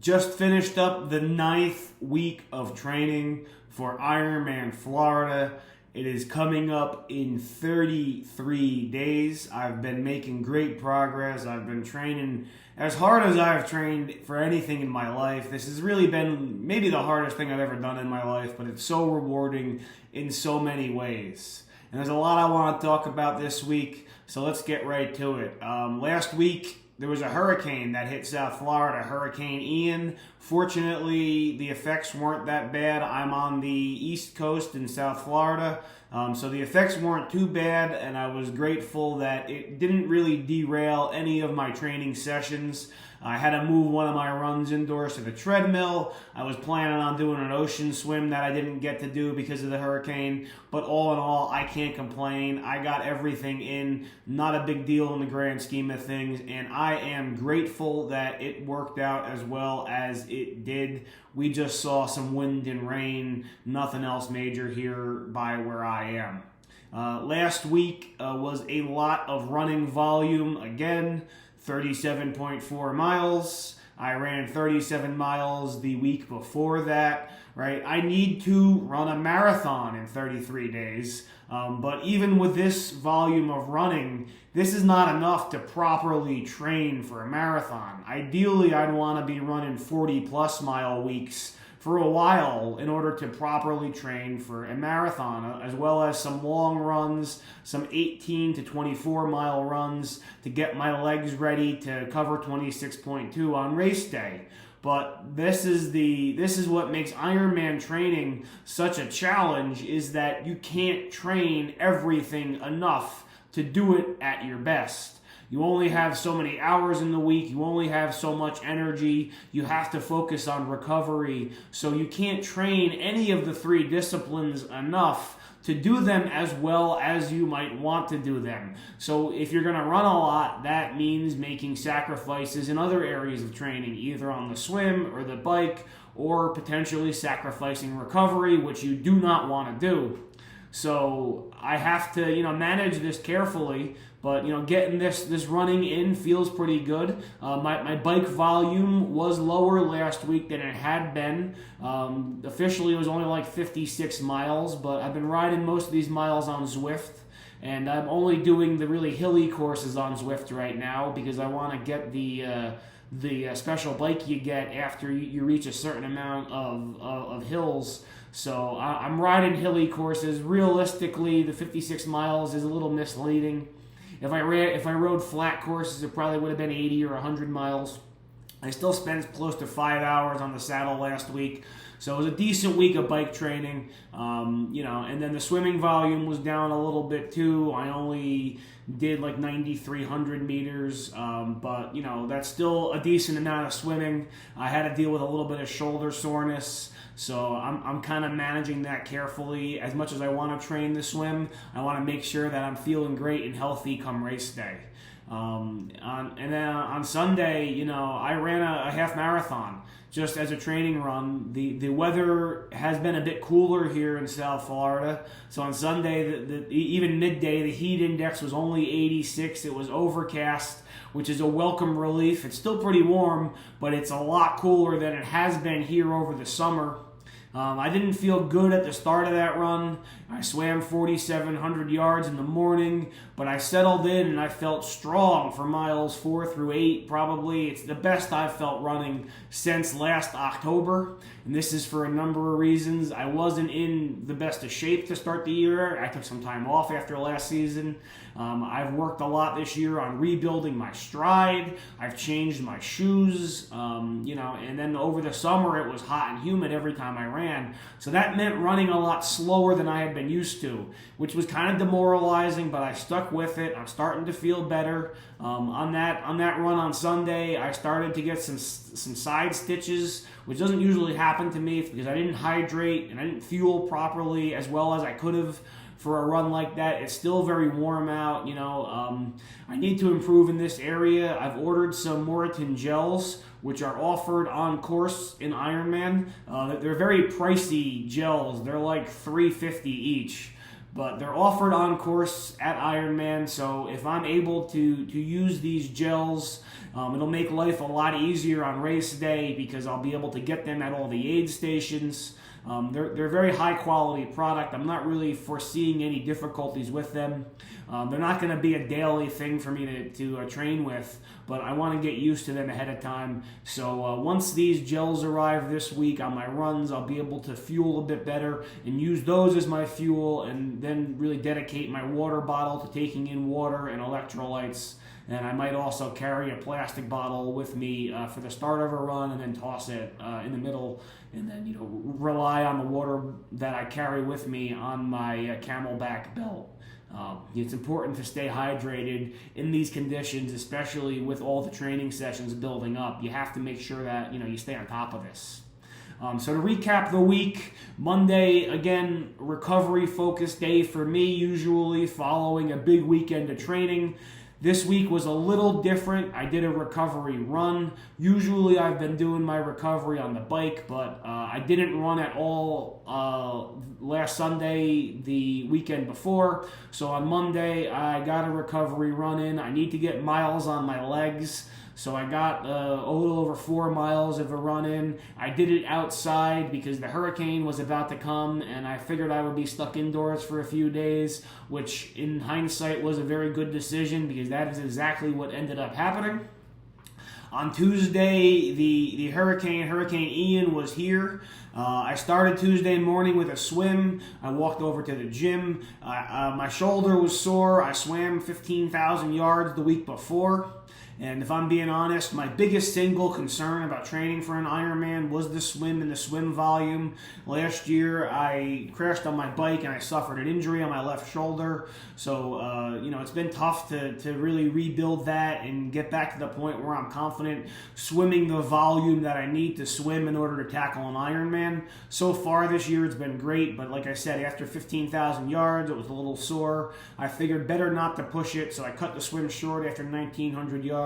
Just finished up the 9th week of training for Ironman Florida. It is coming up in 33 days. I've been making great progress. I've been training as hard as I've trained for anything in my life. This has really been maybe the hardest thing I've ever done in my life, but it's so rewarding in so many ways. And there's a lot I want to talk about this week, so let's get right to it. Last week, there was a hurricane that hit South Florida, Hurricane Ian. Fortunately, the effects weren't that bad. I'm on the East Coast in South Florida, so the effects weren't too bad, and I was grateful that it didn't really derail any of my training sessions. I had to move one of my runs indoors to the treadmill. I was planning on doing an ocean swim that I didn't get to do because of the hurricane. But all in all, I can't complain. I got everything in. Not a big deal in the grand scheme of things. And I am grateful that it worked out as well as it did. We just saw some wind and rain. Nothing else major here by where I am. Last week was a lot of running volume. Again, 37.4 miles. I ran 37 miles the week before that, right? I need to run a marathon in 33 days. But even with this volume of running, this is not enough to properly train for a marathon. Ideally, I'd want to be running 40-plus mile weeks for a while in order to properly train for a marathon, as well as some long runs, some 18 to 24 mile runs to get my legs ready to cover 26.2 on race day. But this is what makes Ironman training such a challenge, is that you can't train everything enough to do it at your best. You only have so many hours in the week. You only have so much energy. You have to focus on recovery. So you can't train any of the three disciplines enough to do them as well as you might want to do them. So if you're going to run a lot, that means making sacrifices in other areas of training, either on the swim or the bike, or potentially sacrificing recovery, which you do not want to do. So I have to, manage this carefully, but, getting this running in feels pretty good. My bike volume was lower last week than it had been. Officially, it was only like 56 miles, but I've been riding most of these miles on Zwift, and I'm only doing the really hilly courses on Zwift right now because I want to get the special bike you get after you reach a certain amount of hills. So I'm riding hilly courses. Realistically, the 56 miles is a little misleading. If I rode flat courses, it probably would have been 80 or 100 miles. I still spent close to 5 hours on the saddle last week. So it was a decent week of bike training, and then the swimming volume was down a little bit too. I only did like 9,300 meters, but that's still a decent amount of swimming. I had to deal with a little bit of shoulder soreness, so I'm kind of managing that carefully. As much as I want to train the swim, I want to make sure that I'm feeling great and healthy come race day. And then on Sunday, I ran a half marathon just as a training run. The weather has been a bit cooler here in South Florida. So on Sunday, even midday, the heat index was only 86. It was overcast, which is a welcome relief. It's still pretty warm, but it's a lot cooler than it has been here over the summer. I didn't feel good at the start of that run. I swam 4,700 yards in the morning, but I settled in and I felt strong for miles 4 through 8 probably. It's the best I've felt running since last October, and this is for a number of reasons. I wasn't in the best of shape to start the year. I took some time off after last season. I've worked a lot this year on rebuilding my stride. I've changed my shoes, and then over the summer it was hot and humid every time I ran. So that meant running a lot slower than I had been used to, which was kind of demoralizing, but I stuck with it. I'm starting to feel better. On that run on Sunday, I started to get some side stitches, which doesn't usually happen to me because I didn't hydrate and I didn't fuel properly as well as I could have for a run like that. It's still very warm out, I need to improve in this area. I've ordered some Moritin gels, which are offered on course in Ironman. They're very pricey gels. They're like $3.50 each. but they're offered on course at Ironman. So if I'm able to use these gels, it'll make life a lot easier on race day because I'll be able to get them at all the aid stations. They're very high quality product. I'm not really foreseeing any difficulties with them. They're not going to be a daily thing for me to train with, but I want to get used to them ahead of time. So once these gels arrive this week on my runs, I'll be able to fuel a bit better and use those as my fuel, and then really dedicate my water bottle to taking in water and electrolytes. And I might also carry a plastic bottle with me for the start of a run, and then toss it in the middle, and then rely on the water that I carry with me on my Camelback belt. It's important to stay hydrated in these conditions, especially with all the training sessions building up. You have to make sure that you stay on top of this. So to recap the week, Monday, again, recovery-focused day for me, usually following a big weekend of training. This week was a little different. I did a recovery run. Usually I've been doing my recovery on the bike, but I didn't run at all last Sunday, the weekend before. So on Monday, I got a recovery run in. I need to get miles on my legs. So I got a little over 4 miles of a run in. I did it outside because the hurricane was about to come, and I figured I would be stuck indoors for a few days, which in hindsight was a very good decision because that is exactly what ended up happening. On Tuesday, the Hurricane Ian was here. I started Tuesday morning with a swim. I walked over to the gym. My shoulder was sore. I swam 15,000 yards the week before. And if I'm being honest, my biggest single concern about training for an Ironman was the swim and the swim volume. Last year, I crashed on my bike and I suffered an injury on my left shoulder. So, it's been tough to really rebuild that and get back to the point where I'm confident swimming the volume that I need to swim in order to tackle an Ironman. So far this year, it's been great. But like I said, after 15,000 yards, it was a little sore. I figured better not to push it, so I cut the swim short after 1,900 yards.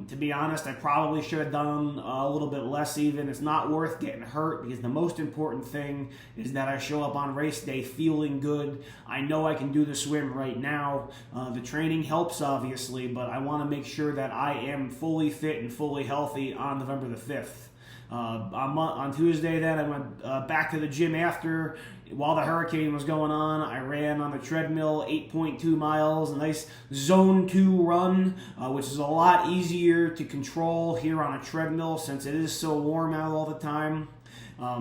To be honest, I probably should have done a little bit less even. It's not worth getting hurt because the most important thing is that I show up on race day feeling good. I know I can do the swim right now. The training helps, obviously, but I want to make sure that I am fully fit and fully healthy on November the 5th. On Tuesday then, I went back to the gym after. While the hurricane was going on, I ran on the treadmill 8.2 miles, a nice zone 2 run, which is a lot easier to control here on a treadmill since it is so warm out all the time.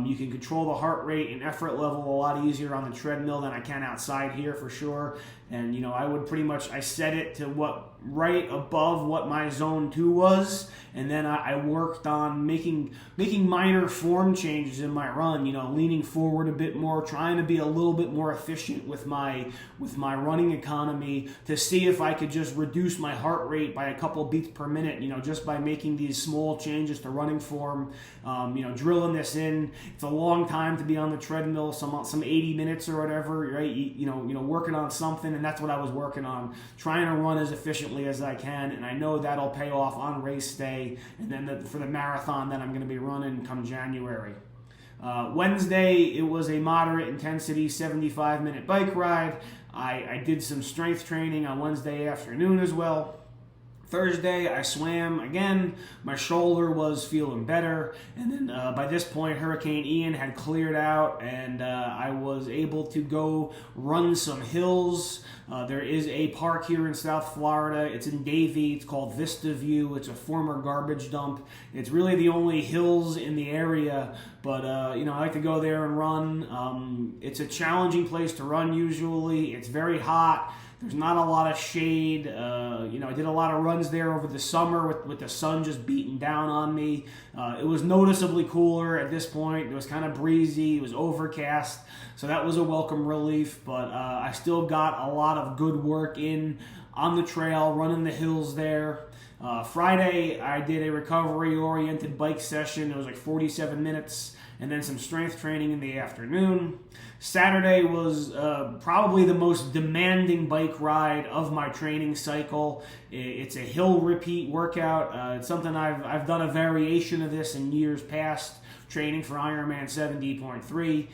You can control the heart rate and effort level a lot easier on the treadmill than I can outside here for sure. And, I set it to right above what my zone 2 was. And then I worked on making minor form changes in my run, leaning forward a bit more, trying to be a little bit more efficient with my running economy to see if I could just reduce my heart rate by a couple beats per minute, just by making these small changes to running form, drilling this in. It's a long time to be on the treadmill, some 80 minutes or whatever, right? Working on something, and that's what I was working on, trying to run as efficiently as I can, and I know that'll pay off on race day, and then for the marathon that I'm going to be running come January. Wednesday, it was a moderate intensity 75-minute bike ride. I did some strength training on Wednesday afternoon as well. Thursday, I swam again. My shoulder was feeling better. And then by this point, Hurricane Ian had cleared out, and I was able to go run some hills. There is a park here in South Florida. It's in Davie. It's called Vista View. It's a former garbage dump. It's really the only hills in the area, but I like to go there and run. It's a challenging place to run usually. It's very hot. There's not a lot of shade. I did a lot of runs there over the summer with the sun just beating down on me. It was noticeably cooler at this point. It was kind of breezy. It was overcast. So that was a welcome relief. But I still got a lot of good work in on the trail, running the hills there. Friday, I did a recovery-oriented bike session. It was like 47 minutes, and then some strength training in the afternoon. Saturday was probably the most demanding bike ride of my training cycle. It's a hill repeat workout. It's something I've done a variation of this in years past, training for Ironman 70.3.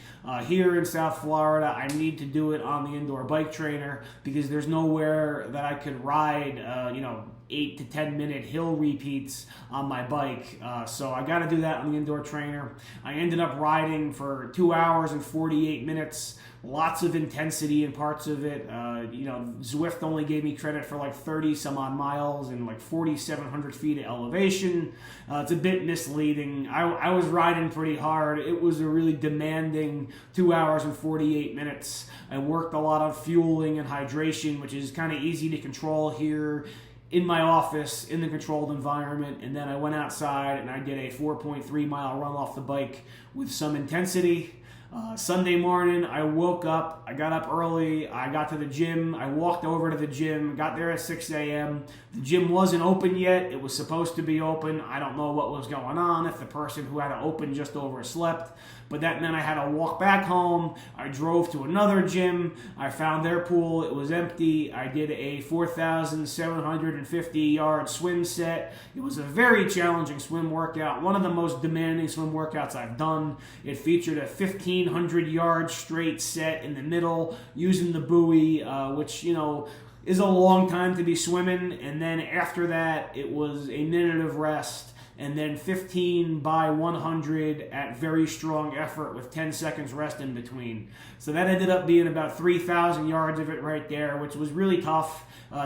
Here in South Florida, I need to do it on the indoor bike trainer because there's nowhere that I could ride, 8 to 10 minute hill repeats on my bike. So I got to do that on the indoor trainer. I ended up riding for 2 hours and 48 minutes. Lots of intensity in parts of it. Zwift only gave me credit for like 30 some odd miles and like 4,700 feet of elevation. It's a bit misleading. I was riding pretty hard. It was a really demanding 2 hours and 48 minutes. I worked a lot on fueling and hydration, which is kind of easy to control here in my office in the controlled environment. And then I went outside and I did a 4.3 mile run off the bike with some intensity. Sunday morning, I woke up, I got up early, I got to the gym, I walked over to the gym, got there at 6 a.m. The gym wasn't open yet, it was supposed to be open. I don't know what was going on, if the person who had to open just overslept, but that meant I had to walk back home. I drove to another gym, I found their pool, it was empty. I did a 4,750 yard swim set. It was a very challenging swim workout, one of the most demanding swim workouts I've done. It featured a 1,500 yard straight set in the middle using the buoy, which, is a long time to be swimming. And then after that, it was a minute of rest. And then 15 by 100 at very strong effort with 10 seconds rest in between. So that ended up being about 3,000 yards of it right there, which was really tough.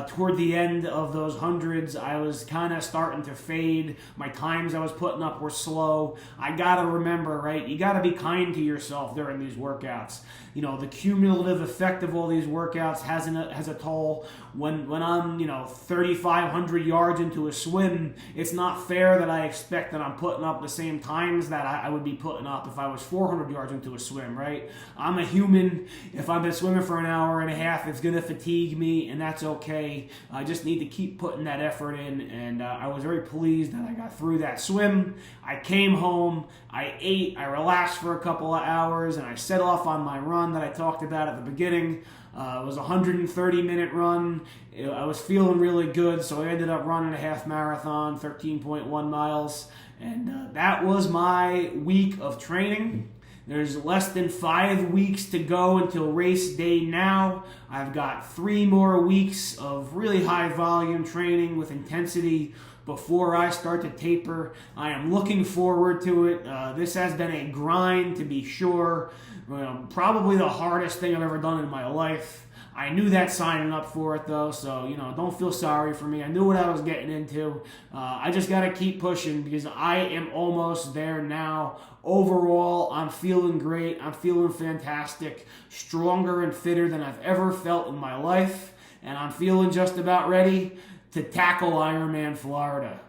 Toward the end of those hundreds, I was kind of starting to fade. My times I was putting up were slow. I got to remember, right, you got to be kind to yourself during these workouts. The cumulative effect of all these workouts has a toll. When I'm, 3,500 yards into a swim, it's not fair that I expect that I'm putting up the same times that I would be putting up if I was 400 yards into a swim, right? I'm a human. If I've been swimming for an hour and a half, it's going to fatigue me, and that's okay. I just need to keep putting that effort in, and I was very pleased that I got through that swim. I came home, I ate, I relaxed for a couple of hours, and I set off on my run that I talked about at the beginning. It was a 130-minute run. I was feeling really good, so I ended up running a half marathon, 13.1 miles, and that was my week of training. There's less than 5 weeks to go until race day now. I've got 3 more weeks of really high volume training with intensity before I start to taper. I am looking forward to it. This has been a grind, to be sure. Probably the hardest thing I've ever done in my life. I knew that signing up for it, though, so, don't feel sorry for me. I knew what I was getting into. I just got to keep pushing because I am almost there now. Overall, I'm feeling great. I'm feeling fantastic, stronger and fitter than I've ever felt in my life, and I'm feeling just about ready to tackle Ironman Florida.